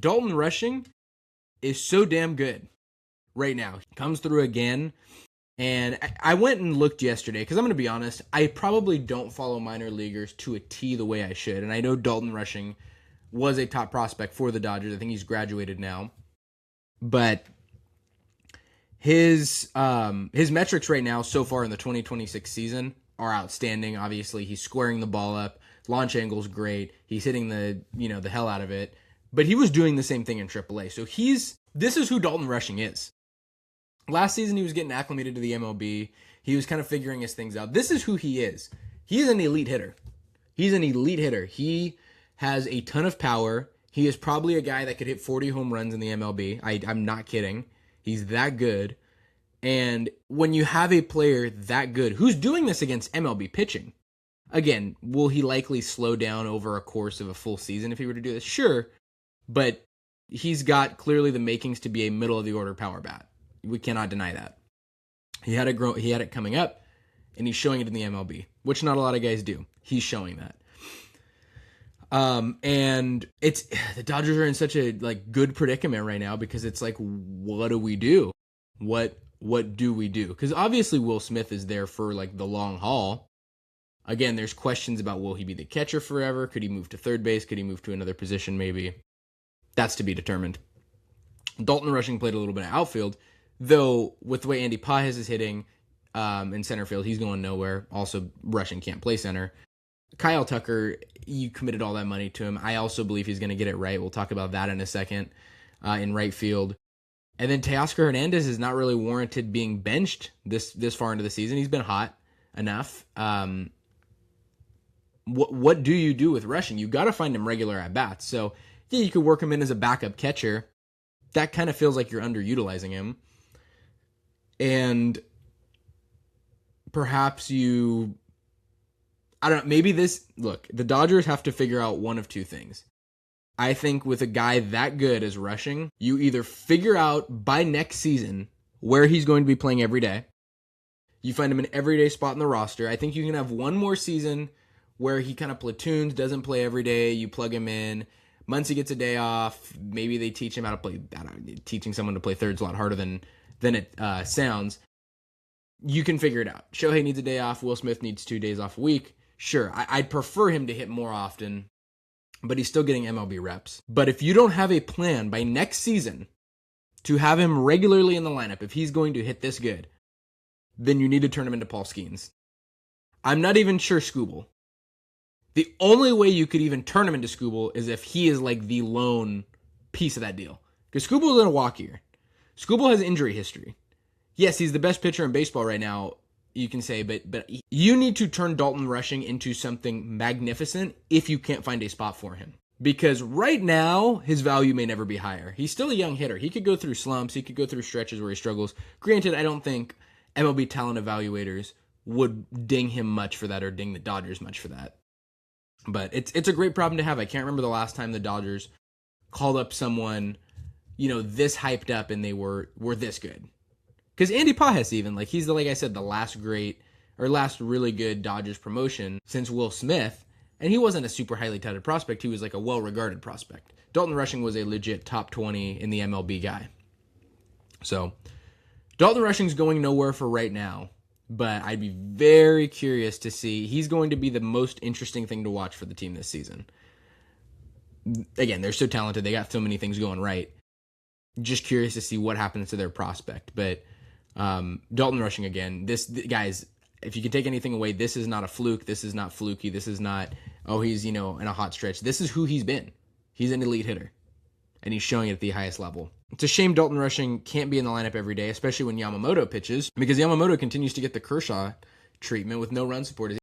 Dalton Rushing is so damn good right now. He comes through again. And I went and looked yesterday because I'm going to be honest, I probably don't follow minor leaguers to a T the way I should. And I know Dalton Rushing was a top prospect for the Dodgers. I think he's graduated now. But his metrics right now so far in the 2026 season are outstanding. Obviously, he's squaring the ball up. Launch angle's great. He's hitting the hell out of it. But he was doing the same thing in AAA. So this is who Dalton Rushing is. Last season, he was getting acclimated to the MLB. He was kind of figuring his things out. This is who he is. He is an elite hitter. He's an elite hitter. He has a ton of power. He is probably a guy that could hit 40 home runs in the MLB. I'm not kidding. He's that good. And when you have a player that good, who's doing this against MLB pitching, again, will he likely slow down over a course of a full season if he were to do this? Sure. But he's got clearly the makings to be a middle-of-the-order power bat. We cannot deny that. He had it coming up, and he's showing it in the MLB, which not a lot of guys do. He's showing that. And the Dodgers are in such a good predicament right now because it's like, what do we do? What do we do? Because obviously Will Smith is there for the long haul. Again, there's questions about will he be the catcher forever? Could he move to third base? Could he move to another position maybe? That's to be determined. Dalton Rushing played a little bit of outfield. Though, with the way Andy Pajes is hitting in center field, he's going nowhere. Also, Rushing can't play center. Kyle Tucker, you committed all that money to him. I also believe he's going to get it right. We'll talk about that in a second in right field. And then Teoscar Hernandez is not really warranted being benched this far into the season. He's been hot enough. What do you do with Rushing? You got to find him regular at-bats. So, yeah, you could work him in as a backup catcher. That kind of feels like you're underutilizing him. And perhaps I don't know, maybe the Dodgers have to figure out one of two things. I think with a guy that good as Rushing, you either figure out by next season where he's going to be playing every day. You find him an everyday spot in the roster. I think you can have one more season where he kind of platoons, doesn't play every day. You plug him in. Muncy gets a day off. Maybe they teach him how to play. Teaching someone to play third's a lot harder than it sounds. You can figure it out. Shohei needs a day off. Will Smith needs 2 days off a week. Sure, I'd prefer him to hit more often, but he's still getting MLB reps. But if you don't have a plan by next season to have him regularly in the lineup, if he's going to hit this good, then you need to turn him into Paul Skeens. I'm not even sure Skubal. The only way you could even turn him into Skubal is if he is the lone piece of that deal. Because Skubal is in a walk year. Skubal has injury history. Yes, he's the best pitcher in baseball right now, you can say, but you need to turn Dalton Rushing into something magnificent if you can't find a spot for him. Because right now, his value may never be higher. He's still a young hitter. He could go through slumps. He could go through stretches where he struggles. Granted, I don't think MLB talent evaluators would ding him much for that or ding the Dodgers much for that. But it's a great problem to have. I can't remember the last time the Dodgers called up someone this hyped up and they were this good. Because Andy Pajes even, he's like I said, the last really good Dodgers promotion since Will Smith, and he wasn't a super highly touted prospect. He was a well-regarded prospect. Dalton Rushing was a legit top 20 in the MLB guy. So, Dalton Rushing's going nowhere for right now, but I'd be very curious to see. He's going to be the most interesting thing to watch for the team this season. Again, they're so talented. They got so many things going right. Just curious to see what happens to their prospect. But Dalton Rushing, again, guys, if you can take anything away, this is not a fluke. This is not fluky. This is not, he's, in a hot stretch. This is who he's been. He's an elite hitter, and he's showing it at the highest level. It's a shame Dalton Rushing can't be in the lineup every day, especially when Yamamoto pitches, because Yamamoto continues to get the Kershaw treatment with no run support.